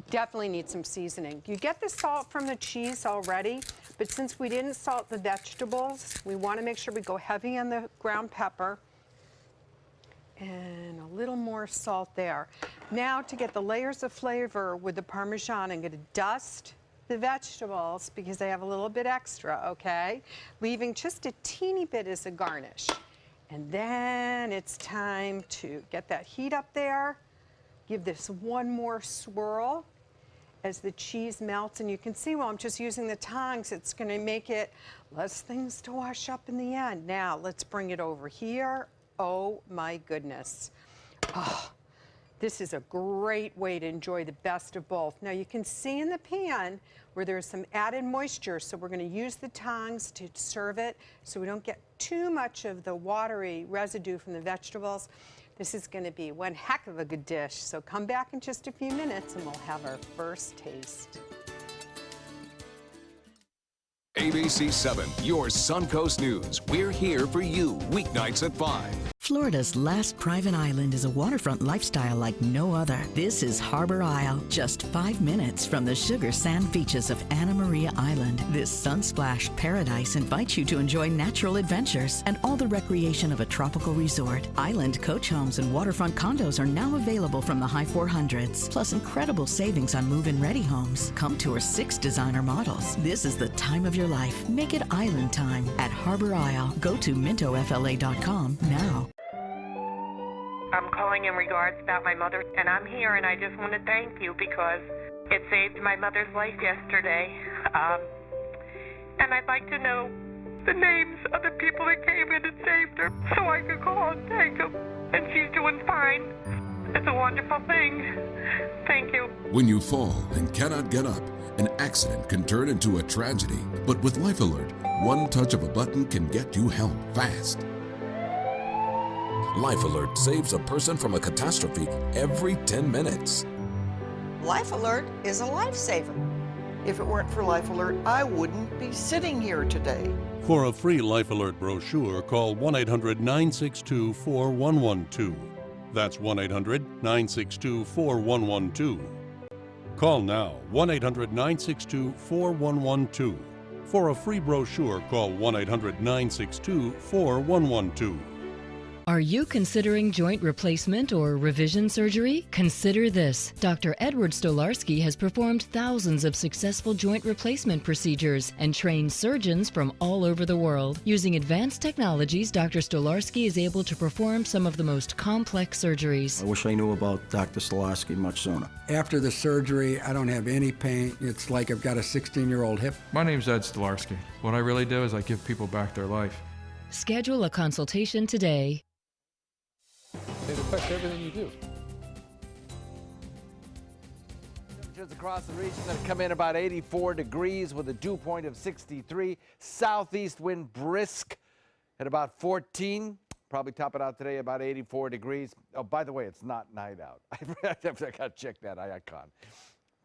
S21: Definitely need some seasoning. You get the salt from the cheese already, but since we didn't salt the vegetables, we want to make sure we go heavy on the ground pepper and a little more salt there. Now to get the layers of flavor with the Parmesan, I'm going to dust the vegetables because I have a little bit extra, okay? Leaving just a teeny bit as a garnish. And then it's time to get that heat up there. Give this one more swirl as the cheese melts. And you can see, while I'm just using the tongs, it's going to make it less things to wash up in the end. Now, let's bring it over here. Oh, my goodness. Oh, this is a great way to enjoy the best of both. Now, you can see in the pan where there's some added moisture, so we're going to use the tongs to serve it so we don't get too much of the watery residue from the vegetables. This is going to be one heck of a good dish. So come back in just a few minutes and we'll have our first taste.
S1: ABC 7, your Suncoast News. We're here for you weeknights at 5.
S5: Florida's last private island is a waterfront lifestyle like no other. This is Harbor Isle, just 5 minutes from the sugar sand beaches of Anna Maria Island. This sun-splashed paradise invites you to enjoy natural adventures and all the recreation of a tropical resort. Island coach homes and waterfront condos are now available from the high 400s, plus incredible savings on move-in ready homes. Come tour 6 designer models. This is the time of your life. Make it island time at Harbor Isle. Go to mintofla.com now.
S7: I'm calling in regards about my mother, and I'm here, and I just want to thank you because it saved my mother's life yesterday. And I'd like to know the names of the people that came in and saved her so I could call and thank them. And she's doing fine. It's a wonderful thing. Thank you.
S3: When you fall and cannot get up, an accident can turn into a tragedy. But with Life Alert, one touch of a button can get you help fast. Life Alert saves a person from a catastrophe every 10 minutes.
S9: Life Alert is a lifesaver. If it weren't for Life Alert, I wouldn't be sitting here today.
S10: For a free Life Alert brochure, call 1-800-962-4112. That's 1-800-962-4112. Call now, 1-800-962-4112. For a free brochure, call 1-800-962-4112.
S12: Are you considering joint replacement or revision surgery? Consider this. Dr. Edward Stolarski has performed thousands of successful joint replacement procedures and trained surgeons from all over the world. Using advanced technologies, Dr. Stolarski is able to perform some of the most complex surgeries.
S19: I wish I knew about Dr. Stolarski much sooner.
S20: After the surgery, I don't have any pain. It's like I've got a 16-year-old hip.
S22: My name's Ed Stolarski. What I really do is I give people back their life.
S12: Schedule a consultation today.
S2: It affects everything you do.
S6: Temperatures across the region going to come in about 84 degrees with a dew point of 63. Southeast wind brisk at about 14. Probably top it out today about 84 degrees. Oh, by the way, it's not night out. I got to check that icon.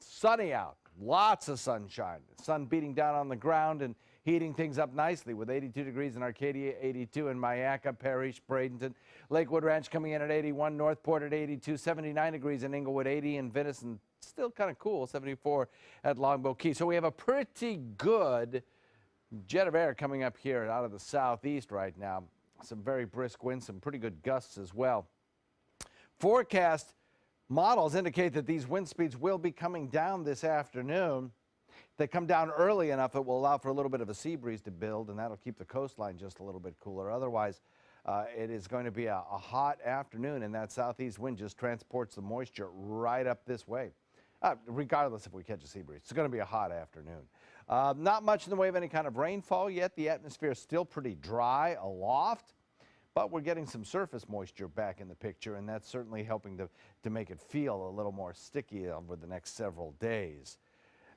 S6: Sunny out. Lots of sunshine. Sun beating down on the ground and heating things up nicely with 82 degrees in Arcadia, 82 in Myakka, Parrish, Bradenton. Lakewood Ranch coming in at 81, Northport at 82, 79 degrees in Inglewood, 80 in Venice, and still kind of cool, 74 at Longboat Key. So we have a pretty good jet of air coming up here out of the southeast right now. Some very brisk winds, some pretty good gusts as well. Forecast models indicate that these wind speeds will be coming down this afternoon. If they come down early enough, it will allow for a little bit of a sea breeze to build, and that'll keep the coastline just a little bit cooler. Otherwise, it is going to be a hot afternoon, and that southeast wind just transports the moisture right up this way, regardless if we catch a sea breeze. It's going to be a hot afternoon. Not much in the way of any kind of rainfall yet. The atmosphere is still pretty dry aloft, but we're getting some surface moisture back in the picture, and that's certainly helping to make it feel a little more sticky over the next several days.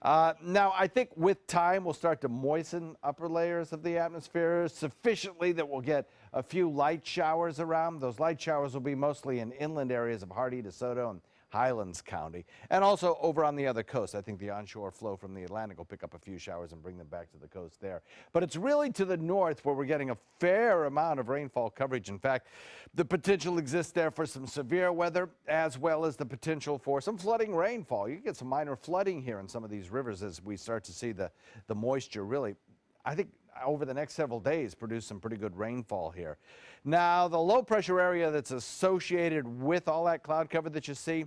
S6: Now, I think with time, we'll start to moisten upper layers of the atmosphere sufficiently that we'll get a few light showers around. Those light showers will be mostly in inland areas of Hardee, DeSoto, and Highlands County, and also over on the other coast. I think the onshore flow from the Atlantic will pick up a few showers and bring them back to the coast there. But it's really to the north where we're getting a fair amount of rainfall coverage. In fact, the potential exists there for some severe weather, as well as the potential for some flooding rainfall. You can get some minor flooding here in some of these rivers as we start to see the moisture really, I think, over the next several days produce some pretty good rainfall here. Now, the low pressure area that's associated with all that cloud cover that you see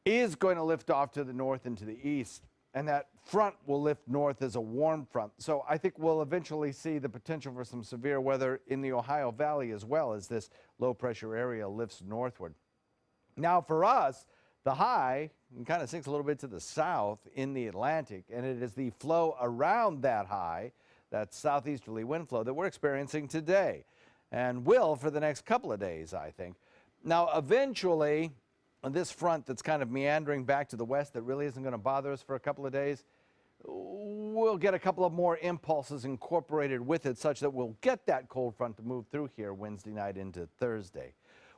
S6: is going to lift off to the north and to the east, and that front will lift north as a warm front. So I think we'll eventually see the potential for some severe weather in the Ohio Valley as well as this low pressure area lifts northward. Now for us, the high kind of sinks a little bit to the south in the Atlantic, and it is the flow around that high, that southeasterly wind flow, that we're experiencing today and will for the next couple of days, I think. Now, eventually, this front that's kind of meandering back to the west that really isn't going to bother us for a couple of days, we'll get a couple of more impulses incorporated with it such that we'll get that cold front to move through here Wednesday night into Thursday.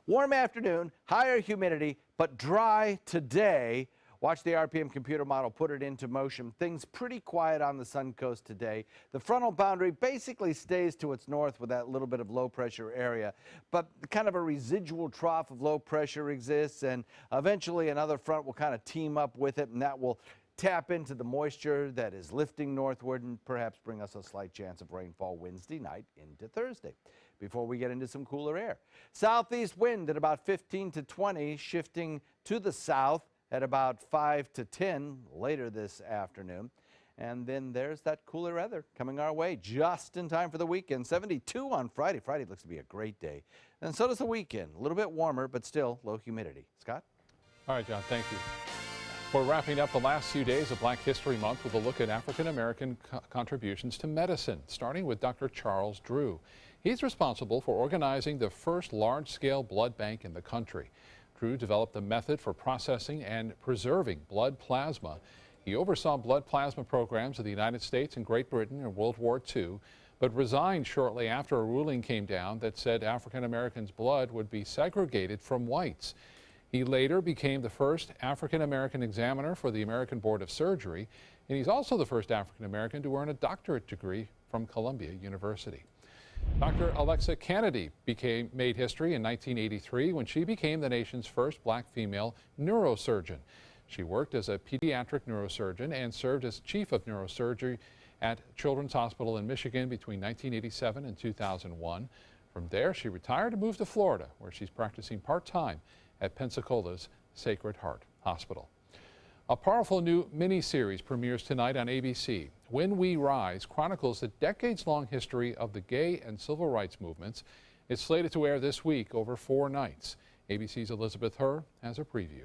S6: Warm afternoon, higher humidity, but dry today. Watch the RPM computer model put it into motion. Things pretty quiet on the Sun Coast today. The frontal boundary basically stays to its north with that little bit of low pressure area, but kind of a residual trough of low pressure exists, and eventually another front will kind of team up with it, and that will tap into the moisture that is lifting northward and perhaps bring us a slight chance of rainfall Wednesday night into Thursday before we get into some cooler air. Southeast wind at about 15 to 20, shifting to the south at about 5 to 10 later this afternoon. And then there's that cooler weather coming our way just in time for the weekend. 72 on Friday. Friday looks to be a great day. And so does the weekend. A little bit warmer, but still low humidity. Scott?
S2: All right, John, thank you. We're wrapping up the last few days of Black History Month with a look at African-American contributions to medicine, starting with Dr. Charles Drew. He's responsible for organizing the first large-scale blood bank in the country. Drew developed a method for processing and preserving blood plasma. He oversaw blood plasma programs in the United States and Great Britain in World War II, but resigned shortly after a ruling came down that said African Americans' blood would be segregated from whites. He later became the first African American examiner for the American Board of Surgery, and he's also the first African American to earn a doctorate degree from Columbia University. Dr. Alexa Kennedy made history in 1983 when she became the nation's first black female neurosurgeon. She worked as a pediatric neurosurgeon and served as chief of neurosurgery at Children's Hospital in Michigan between 1987 and 2001. From there, she retired and moved to Florida, where she's practicing part-time at Pensacola's Sacred Heart Hospital. A powerful new mini-series premieres tonight on ABC. When We Rise chronicles the decades-long history of the gay and civil rights movements. It's slated to air this week over 4 nights. ABC's Elizabeth Herr has a preview.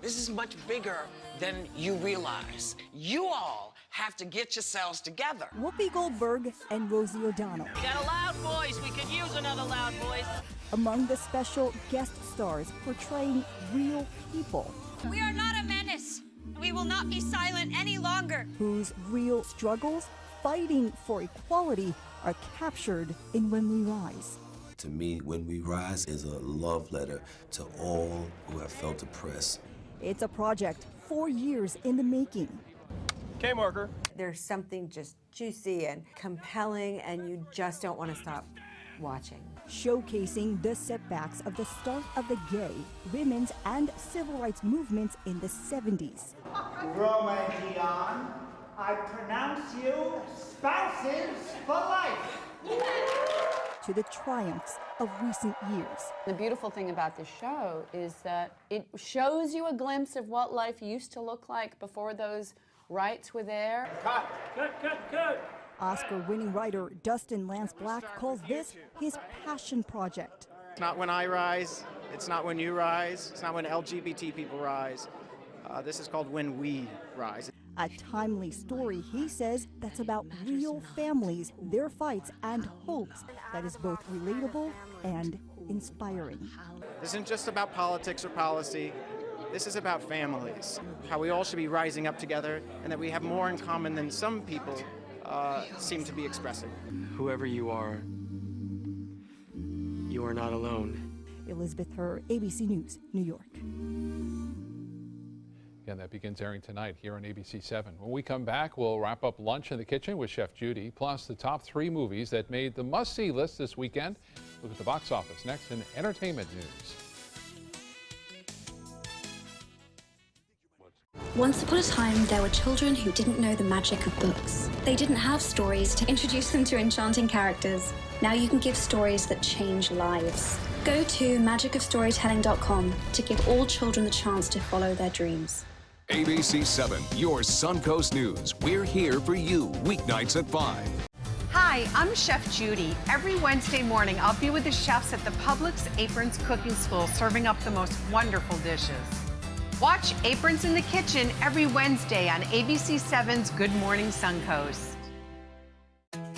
S8: This is much bigger than you realize. You all have to get yourselves together.
S11: Whoopi Goldberg and Rosie O'Donnell.
S13: We got a loud voice. We could use another loud voice.
S11: Among the special guest stars portraying real people.
S14: We are not a menace. We will not be silent any longer.
S11: Whose real struggles fighting for equality are captured in When We Rise.
S15: To me, When We Rise is a love letter to all who have felt oppressed.
S11: It's a project 4 years in the making.
S16: K-marker.
S18: There's something just juicy and compelling, and you just don't want to stop watching.
S11: Showcasing the setbacks of the start of the gay, women's, and civil rights movements in the 70s.
S23: Roma and Dion, I pronounce you spouses for life.
S11: To the triumphs of recent years.
S24: The beautiful thing about this show is that it shows you a glimpse of what life used to look like before those rights were there.
S23: Cut.
S11: Oscar-winning writer Dustin Lance Black calls this his passion project.
S16: It's not when I rise, it's not when you rise, it's not when LGBT people rise. This is called When We Rise.
S11: A timely story, he says, that's about real families, their fights and hopes that is both relatable and inspiring.
S16: This isn't just about politics or policy. This is about families, how we all should be rising up together, and that we have more in common than some people seem to be expressing.
S1: Whoever you are not alone.
S11: Elizabeth Herr, ABC News, New York.
S2: Again, that begins airing tonight here on ABC 7. When we come back, we'll wrap up Lunch in the Kitchen with Chef Judy, plus the top 3 movies that made the must-see list this weekend. Look at the box office next in entertainment news.
S4: Once upon a time, there were children who didn't know the magic of books. They didn't have stories to introduce them to enchanting characters. Now you can give stories that change lives. Go to magicofstorytelling.com to give all children the chance to follow their dreams.
S3: ABC 7, your Suncoast News. We're here for you weeknights at 5.
S17: Hi, I'm Chef Judy. Every Wednesday morning, I'll be with the chefs at the Publix Aprons Cooking School serving up the most wonderful dishes. Watch Aprons in the Kitchen every Wednesday on ABC 7's Good Morning Suncoast.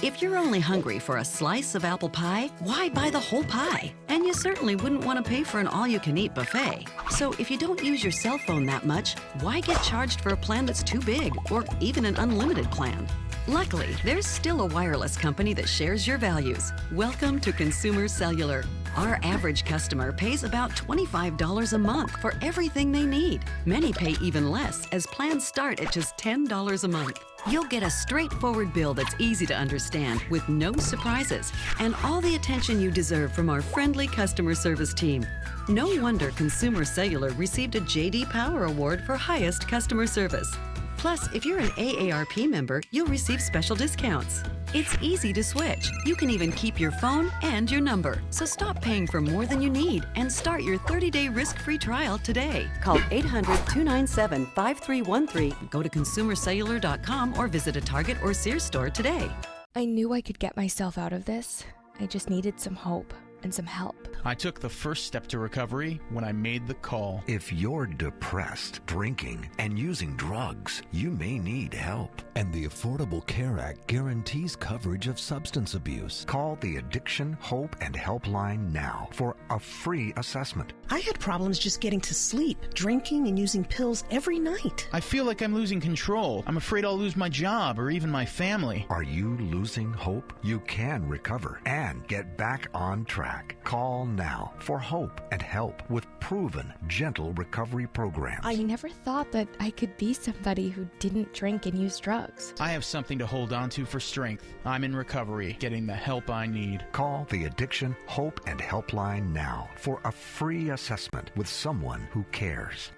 S5: If you're only hungry for a slice of apple pie, why buy the whole pie? And you certainly wouldn't want to pay for an all-you-can-eat buffet. So if you don't use your cell phone that much, why get charged for a plan that's too big, or even an unlimited plan? Luckily, there's still a wireless company that shares your values. Welcome to Consumer Cellular. Our average customer pays about $25 a month for everything they need. Many pay even less, as plans start at just $10 a month. You'll get a straightforward bill that's easy to understand, with no surprises, and all the attention you deserve from our friendly customer service team. No wonder Consumer Cellular received a J.D. Power Award for highest customer service. Plus, if you're an AARP member, you'll receive special discounts. It's easy to switch. You can even keep your phone and your number. So stop paying for more than you need and start your 30-day risk-free trial today. Call 800-297-5313. Go to consumercellular.com or visit a Target or Sears store today.
S21: I knew I could get myself out of this. I just needed some hope and some help.
S25: I took the first step to recovery when I made the call.
S26: If you're depressed, drinking, and using drugs, you may need help. And the Affordable Care Act guarantees coverage of substance abuse. Call the Addiction, Hope, and Helpline now for a free assessment.
S27: I had problems just getting to sleep, drinking and using pills every night.
S25: I feel like I'm losing control. I'm afraid I'll lose my job or even my family.
S26: Are you losing hope? You can recover and get back on track. Call now for hope and help with proven, gentle recovery programs.
S21: I never thought that I could be somebody who didn't drink and use drugs.
S25: I have something to hold on to for strength. I'm in recovery, getting the help I need.
S26: Call the Addiction, Hope, and Helpline now for a free assessment with someone who cares.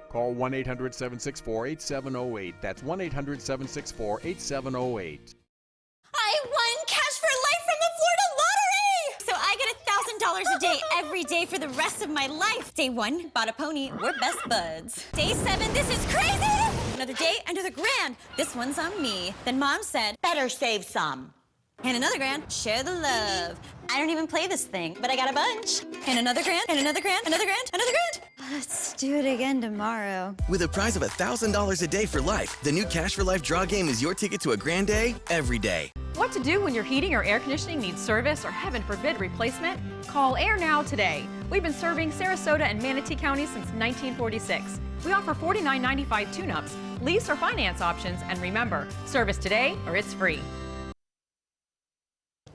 S27: Call 1-800-764-8708. That's 1-800-764-8708.
S14: I won Cash for Life from the Florida Lottery! So I get $1,000 a day every day for the rest of my life. Day 1, bought a pony, we're best buds. Day 7, this is crazy! Another day, another grand. This one's on me. Then Mom said, better save some. And another grand, share the love. I don't even play this thing, but I got a bunch. And another grand, and another grand, another grand, another grand. Let's do it again tomorrow.
S28: With a prize of $1,000 a day for life, the new Cash for Life draw game is your ticket to a grand day every day.
S29: What to do when your heating or air conditioning needs service or, heaven forbid, replacement? Call Air Now today. We've been serving Sarasota and Manatee County since 1946. We offer $49.95 tune-ups, lease or finance options, and remember, service today or it's free.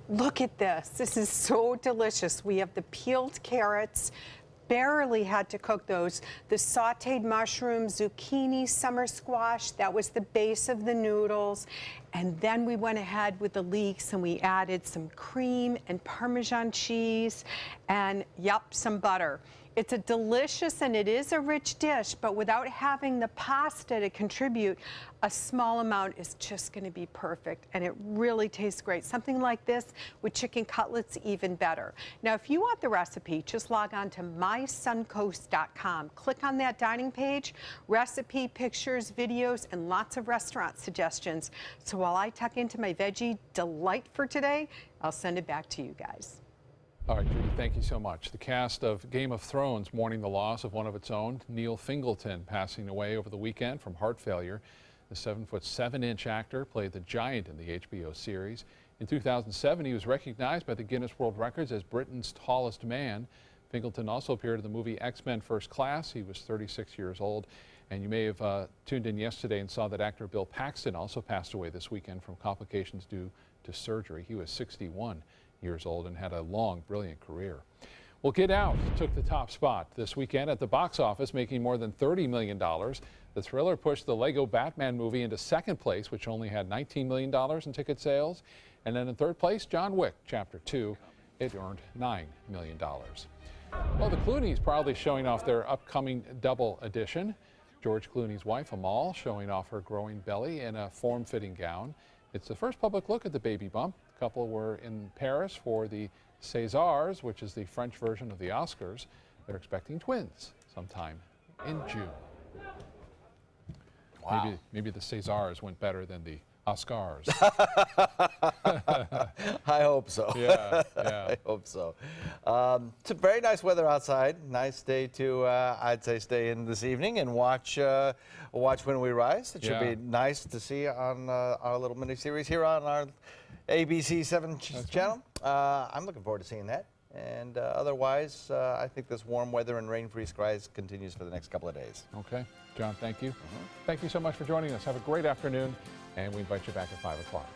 S30: Look at this. This is so delicious. We have the peeled carrots. Barely had to cook those. The sauteed mushrooms, zucchini, summer squash, that was the base of the noodles. And then we went ahead with the leeks and we added some cream and Parmesan cheese and, yep, some butter. It's a delicious and it is a rich dish, but without having the pasta to contribute, a small amount is just going to be perfect, and it really tastes great. Something like this with chicken cutlets, even better. Now, if you want the recipe, just log on to mysuncoast.com. Click on that dining page, recipe, pictures, videos, and lots of restaurant suggestions. So while I tuck into my veggie delight for today, I'll send it back to you guys.
S2: All right, Judy, thank you so much. The cast of Game of Thrones mourning the loss of one of its own, Neil Fingleton, passing away over the weekend from heart failure. The 7'7" actor played the giant in the HBO series. In 2007, he was recognized by the Guinness World Records as Britain's tallest man. Fingleton also appeared in the movie X-Men First Class. He was 36 years old. And you may have tuned in yesterday and saw that actor Bill Paxton also passed away this weekend from complications due to surgery. He was 61 years old and had a long, brilliant career. Well, Get Out took the top spot this weekend at the box office, making more than $30 million. The thriller pushed the Lego Batman movie into second place, which only had $19 million in ticket sales. And then in third place, John Wick Chapter 2. It earned $9 million. Well, the Clooneys proudly showing off their upcoming double edition. George Clooney's wife, Amal, showing off her growing belly in a form-fitting gown. It's the first public look at the baby bump. The couple were in Paris for the Césars, which is the French version of the Oscars. They're expecting twins sometime in June.
S6: Wow.
S2: Maybe the Césars went better than the Oscars.
S6: I hope so.
S2: Yeah.
S6: I hope so. It's a very nice weather outside. Nice day to, I'd say, stay in this evening and watch When We Rise. It should be nice to see on our little mini-series here on our ABC 7 channel. I'm looking forward to seeing that. And otherwise, I think this warm weather and rain-free skies continues for the next couple of days.
S2: Okay. John, thank you. Thank you so much for joining us. Have a great afternoon, and we invite you back at 5 o'clock.